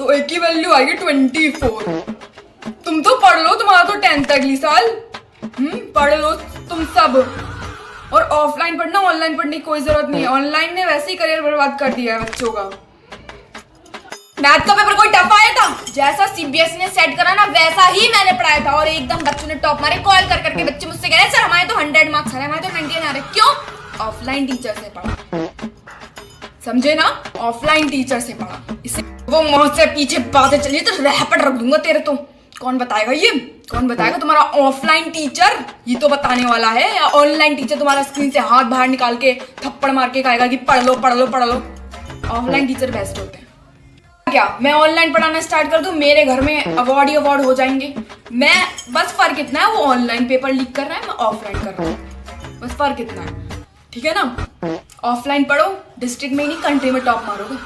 तो एक की वैल्यू आएगी 24। तुम तो पढ़ लो, तुम्हारा तो 10th अगली साल। पढ़ लो तुम सब। और ऑफलाइन पढ़ना, ऑनलाइन पढ़ने की कोई जरूरत नहीं है। ऑनलाइन ने वैसे ही करियर बर्बाद कर दिया है बच्चों का। मैथ का पेपर कोई टफ आया था? जैसा सीबीएसई ने सेट करा ना वैसा ही मैंने पढ़ाया था और एकदम बच्चों ने टॉप मारे। कॉल कर करके बच्चे मुझसे कह रहे सर हमारे तो 100 मार्क्स आ रहे, हमारे तो 99 आ रहे। क्यों? ऑफलाइन टीचर से पढ़ा, समझे ना? ऑफलाइन टीचर से पढ़ा। इसे वो मुझसे पीछे बातें चली तो रैपट रख दूंगा तेरे। तो कौन बताएगा ये? कौन बताएगा? तुम्हारा ऑफलाइन टीचर ये तो बताने वाला है, या ऑनलाइन टीचर तुम्हारा स्क्रीन से हाथ बाहर निकाल के थप्पड़ मार के कहेगा कि पढ़ लो पढ़ लो पढ़ लो। ऑफलाइन टीचर बेस्ट होते हैं। क्या मैं ऑनलाइन पढ़ाना स्टार्ट कर दूं, मेरे घर में अवार्ड ही अवार्ड हो जाएंगे। मैं बस फर्क इतना है, वो ऑनलाइन पेपर लीक कर रहा है, मैं ऑफलाइन कर रहा हूँ। बस फर्क इतना है, ठीक है ना? ऑफलाइन पढ़ो, डिस्ट्रिक्ट में ही नहीं कंट्री में टॉप मारोगे।